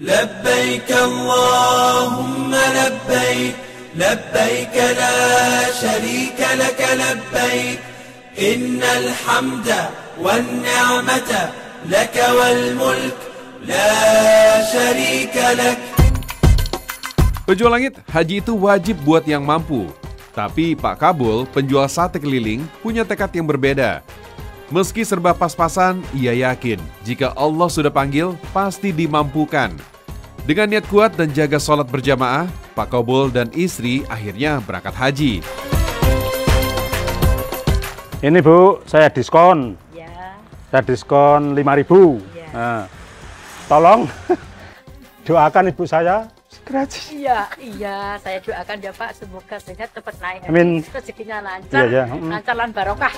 لبيك اللهم لبيك لبيك لا شريك لك لبيك إن الحمد والنعمة لك والملك لا شريك لك. Pejuang langit, haji itu wajib buat yang mampu. Tapi Pak Kabul, penjual sate keliling, punya tekad yang berbeda. Meski serba pas-pasan, ia yakin jika Allah sudah panggil, pasti dimampukan. Dengan niat kuat dan jaga sholat berjamaah, Pak Kabul dan istri akhirnya berangkat haji. Ini Bu, saya diskon. Ya. Saya diskon 5.000. Ya. Nah, tolong doakan ibu saya segera haji. Iya, saya doakan ya Pak, semoga sehat cepat naik. Amin. Rezekinya lancar, Iya, ya. lancar lan barokah.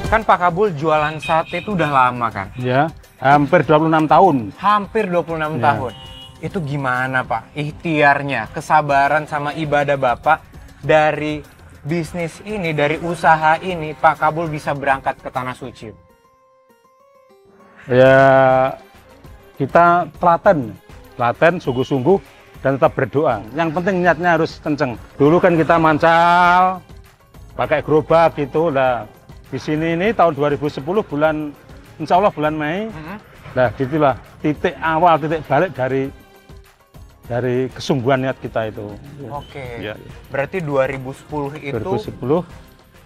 Kan Pak Kabul jualan sate itu udah lama kan? Ya, hampir 26 tahun. Hampir 26 Ya. tahun. Itu gimana Pak? Ikhtiarnya, kesabaran sama ibadah Bapak dari bisnis ini, dari usaha ini, Pak Kabul bisa berangkat ke Tanah Suci. Ya, kita telaten sungguh-sungguh dan tetap berdoa. Yang penting niatnya harus kenceng. Dulu kan kita mancal pakai gerobak gitu lah. Di sini ini tahun 2010 bulan insya Allah bulan Mei. Nah, itulah titik awal, titik balik dari kesungguhan niat kita itu. Oke. Ya. Berarti 2010 itu 2010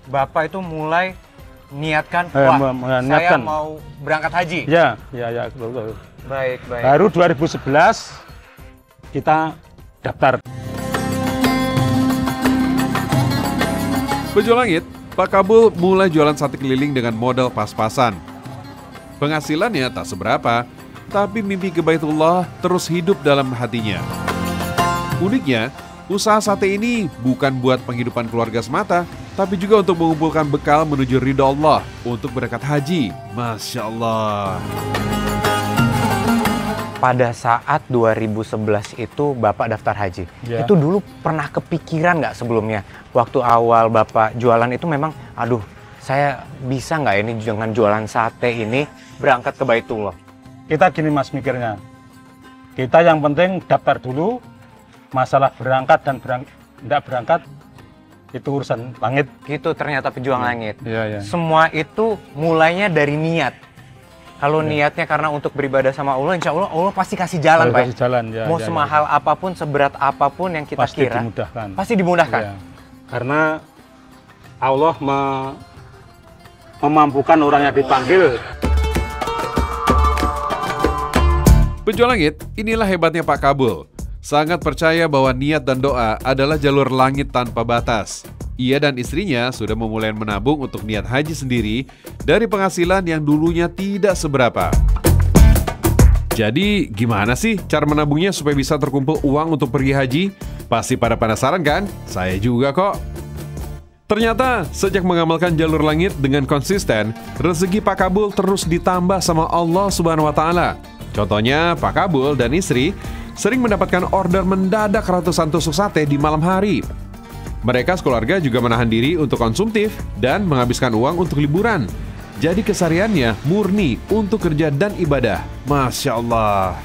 Bapak itu mulai niatkan, saya saya mau berangkat haji. ya betul. Baik. Baru 2011 kita daftar. Pejuang langit, Pak Kabul mulai jualan sate keliling dengan modal pas-pasan. Penghasilannya tak seberapa, tapi mimpi ke Baitullah terus hidup dalam hatinya. Uniknya, usaha sate ini bukan buat penghidupan keluarga semata, tapi juga untuk mengumpulkan bekal menuju ridha Allah untuk berangkat haji. Masya Allah. Pada saat 2011 itu Bapak daftar haji. Ya. Itu dulu pernah kepikiran nggak sebelumnya? Waktu awal Bapak jualan itu memang, aduh, saya bisa nggak ini dengan jualan sate ini berangkat ke Baitullah? Kita gini Mas mikirnya, kita yang penting daftar dulu, masalah berangkat dan tidak berangkat itu urusan langit. Gitu ternyata pejuang langit. Iya. Semua itu mulainya dari niat. Kalau niatnya karena untuk beribadah sama Allah, insya Allah Allah pasti kasih jalan, Pak. Kasih jalan, ya. Mau semahal apapun, seberat apapun yang kita Pasti kira, dimudahkan. pasti dimudahkan. Ya. Karena Allah memampukan orang yang dipanggil. Pejuang langit, inilah hebatnya Pak Kabul. Sangat percaya bahwa niat dan doa adalah jalur langit tanpa batas. Ia dan istrinya sudah memulai menabung untuk niat haji sendiri dari penghasilan yang dulunya tidak seberapa. Jadi gimana sih cara menabungnya supaya bisa terkumpul uang untuk pergi haji? Pasti pada penasaran kan? Saya juga kok. Ternyata sejak mengamalkan jalur langit dengan konsisten, rezeki Pak Kabul terus ditambah sama Allah Subhanahu wa Ta'ala. Contohnya, Pak Kabul dan istri sering mendapatkan order mendadak ratusan tusuk sate di malam hari. Mereka sekeluarga juga menahan diri untuk konsumtif dan menghabiskan uang untuk liburan. Jadi kesehariannya murni untuk kerja dan ibadah. Masya Allah.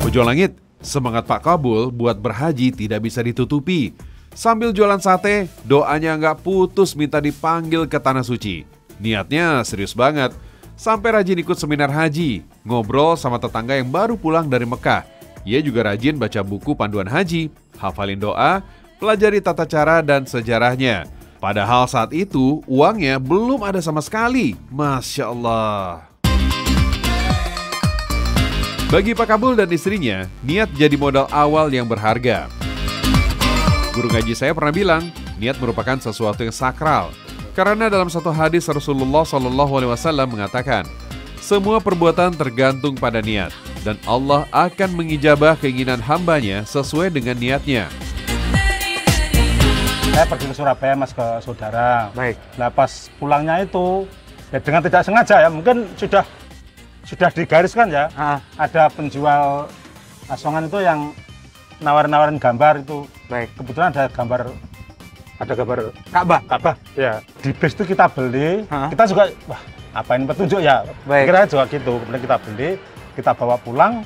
Pejuang langit, semangat Pak Kabul buat berhaji tidak bisa ditutupi. Sambil jualan sate, doanya nggak putus minta dipanggil ke Tanah Suci. Niatnya serius banget. Sampai rajin ikut seminar haji, ngobrol sama tetangga yang baru pulang dari Mekah. Ia juga rajin baca buku panduan haji, hafalin doa, pelajari tata cara dan sejarahnya. Padahal saat itu uangnya belum ada sama sekali. Masya Allah. Bagi Pak Kabul dan istrinya, niat jadi modal awal yang berharga. Guru ngaji saya pernah bilang, niat merupakan sesuatu yang sakral. Karena dalam satu hadis Rasulullah SAW mengatakan, semua perbuatan tergantung pada niat, dan Allah akan mengijabah keinginan hambanya sesuai dengan niatnya. Saya pergi ke Surabaya Mas ke saudara. Baik. Nah pas pulangnya itu, ya dengan tidak sengaja ya, mungkin sudah digariskan ya. Ada penjual asongan itu yang nawarin gambar itu. Baik. Kebetulan ada gambar ada gambar Ka'bah. Ka'bah. Ya, di base itu kita beli, Hah? kita juga wah, apain petunjuk ya. Baik. Kira juga gitu. Kemudian kita beli, kita bawa pulang,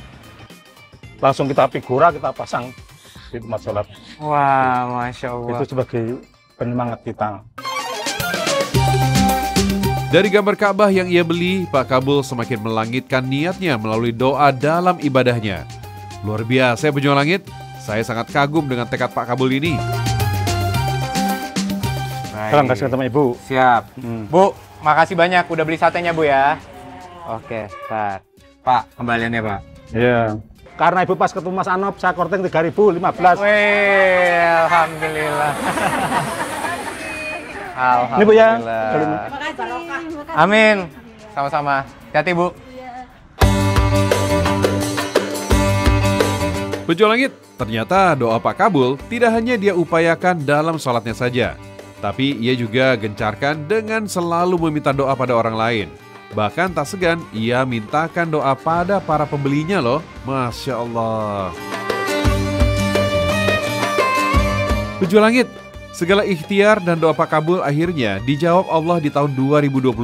langsung kita figura, kita pasang di tempat sholat. Wah, Masya Allah. Itu sebagai penyemangat kita. Dari gambar Ka'bah yang ia beli, Pak Kabul semakin melangitkan niatnya melalui doa dalam ibadahnya. Luar biasa ya pejuang langit, saya sangat kagum dengan tekad Pak Kabul ini. Salam kasih sama Ibu. Siap. Bu, makasih banyak udah beli satenya, Bu ya. Oke, start. Pak, kembaliannya, Pak. Iya. Karena Ibu pas ketemu Mas Anop, saya korting 3.015. Wih, alhamdulillah. Alhamdulillah. Ini Bu ya. Amin. Sama-sama. Hati-hati, Bu. Pejuang langit, ternyata doa Pak Kabul tidak hanya dia upayakan dalam sholatnya saja, tapi ia juga gencarkan dengan selalu meminta doa pada orang lain. Bahkan tak segan, ia mintakan doa pada para pembelinya loh. Masya Allah. Pejuang langit, segala ikhtiar dan doa Pak Kabul akhirnya dijawab Allah di tahun 2022.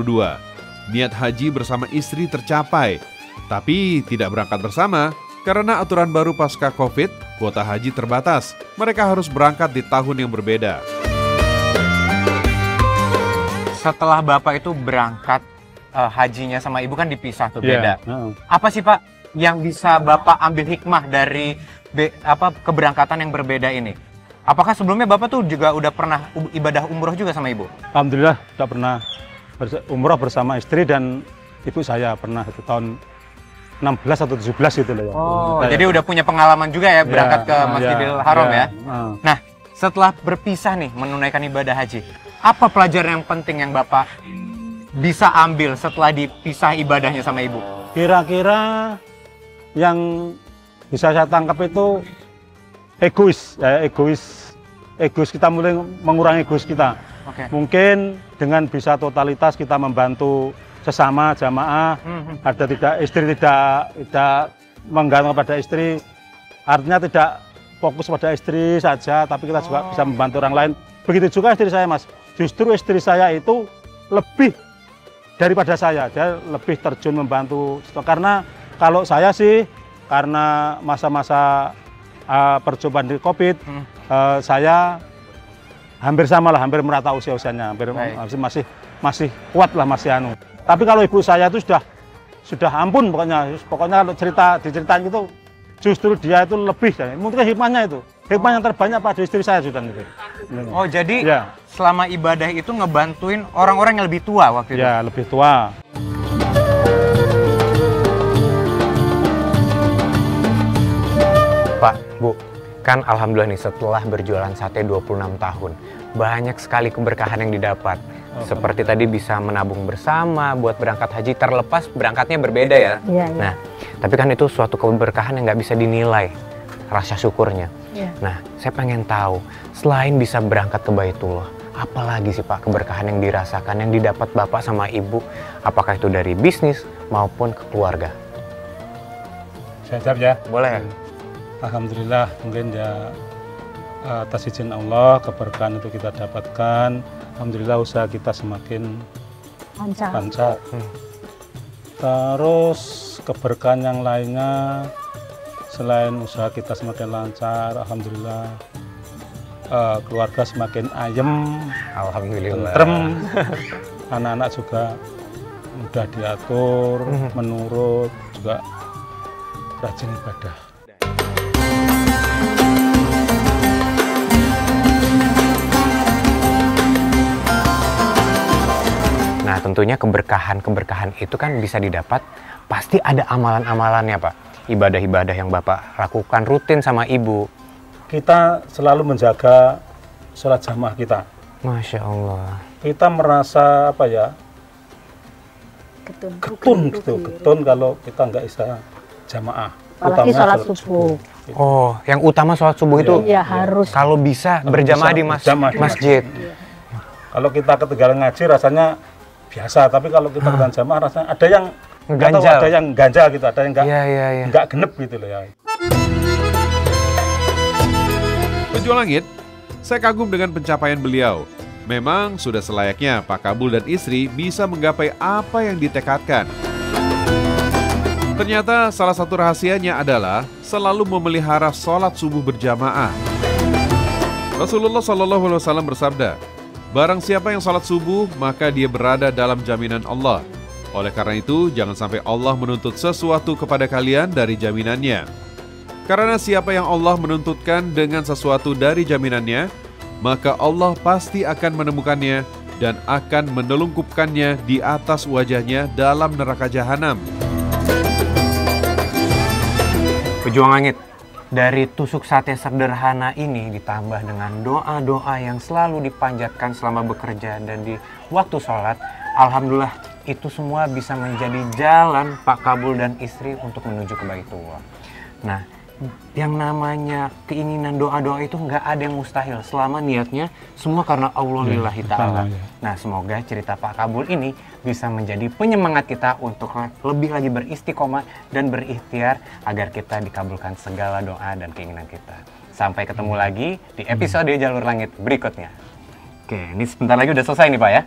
Niat haji bersama istri tercapai, tapi tidak berangkat bersama karena aturan baru pasca Covid, kuota haji terbatas. Mereka harus berangkat di tahun yang berbeda. Setelah Bapak itu berangkat hajinya sama Ibu kan dipisah tuh, beda. Iya. Apa sih, Pak, yang bisa Bapak ambil hikmah dari keberangkatan yang berbeda ini? Apakah sebelumnya Bapak tuh juga udah pernah ibadah umroh juga sama Ibu? Alhamdulillah sudah pernah umroh bersama istri dan ibu saya pernah itu tahun 16 atau 17 gitu loh ya. Oh, jadi udah punya pengalaman juga ya berangkat ke Masjidil Haram ya. Nah, setelah berpisah nih menunaikan ibadah haji, apa pelajaran yang penting yang Bapak bisa ambil setelah dipisah ibadahnya sama Ibu? Kira-kira yang bisa saya tangkap itu egois kita mulai mengurangi egois kita. Oke. Mungkin dengan bisa totalitas kita membantu sesama jamaah, ada istri tidak menggantung pada istri, artinya tidak fokus pada istri saja, tapi kita juga bisa membantu orang lain. Begitu juga istri saya, Mas. Justru istri saya itu lebih daripada saya, dia lebih terjun membantu. Karena kalau saya sih, karena masa-masa percobaan di Covid, saya hampir sama lah, hampir merata usianya, hampir masih kuat lah, masih anu. Tapi kalau ibu saya itu sudah ampun pokoknya kalau diceritain itu justru dia itu lebih, mungkin hikmahnya yang terbanyak pada istri saya sudah itu. Oh, jadi selama ibadah itu ngebantuin orang-orang yang lebih tua waktu itu? Ya, lebih tua. Pak, Bu, kan alhamdulillah nih setelah berjualan sate 26 tahun, banyak sekali keberkahan yang didapat. Seperti tadi bisa menabung bersama buat berangkat haji, terlepas berangkatnya berbeda ya. Iya. Nah, tapi kan itu suatu keberkahan yang nggak bisa dinilai rasa syukurnya. Iya. Nah, saya pengen tahu, selain bisa berangkat ke Baitullah, apa lagi sih Pak keberkahan yang dirasakan, yang didapat Bapak sama Ibu? Apakah itu dari bisnis maupun ke keluarga? Saya jawab ya. Boleh. Alhamdulillah, mungkin ya atas izin Allah keberkahan itu kita dapatkan. Alhamdulillah usaha kita semakin lancar. Terus keberkahan yang lainnya selain usaha kita semakin lancar, alhamdulillah keluarga semakin ayem, Alhamdulillah. tentrem, anak-anak juga mudah diatur, menurut, juga rajin ibadah. Nah, tentunya keberkahan-keberkahan itu kan bisa didapat, pasti ada amalan-amalannya, Pak. Ibadah-ibadah yang Bapak lakukan rutin sama Ibu. Kita selalu menjaga sholat jamaah kita. Masya Allah. Kita merasa apa ya, getun kalau kita nggak bisa jamaah. Apalagi Utamanya sholat subuh. Oh, yang utama sholat subuh itu Iya, harus. kalau bisa Kalau berjamaah bisa, di berjamaah di masjid. Kalau kita ketinggalan ngaji rasanya biasa, tapi kalau kita ketinggalan jamaah rasanya ada yang Ganjal. ada yang ganjal gitu, ada yang Iya. nggak genep gitu loh ya. Pejuang langit, Saya kagum dengan pencapaian beliau. Memang sudah selayaknya Pak Kabul dan istri bisa menggapai apa yang ditekadkan. Ternyata salah satu rahasianya adalah selalu memelihara sholat subuh berjamaah. Rasulullah SAW bersabda, barang siapa yang sholat subuh, maka dia berada dalam jaminan Allah. Oleh karena itu, jangan sampai Allah menuntut sesuatu kepada kalian dari jaminannya. Karena siapa yang Allah menuntutkan dengan sesuatu dari jaminannya, maka Allah pasti akan menemukannya dan akan menelungkupkannya di atas wajahnya dalam neraka jahanam. Pejuang Langit, dari tusuk sate sederhana ini ditambah dengan doa-doa yang selalu dipanjatkan selama bekerja dan di waktu sholat, alhamdulillah itu semua bisa menjadi jalan Pak Kabul dan istri untuk menuju ke Baitullah. Nah, yang namanya keinginan doa-doa itu nggak ada yang mustahil selama niatnya semua karena Allah lillahi ta'ala. Nah, semoga cerita Pak Kabul ini bisa menjadi penyemangat kita untuk lebih lagi beristiqomah dan berikhtiar agar kita dikabulkan segala doa dan keinginan kita. Sampai ketemu lagi di episode Jalur Langit berikutnya. Oke, ini sebentar lagi udah selesai nih Pak ya.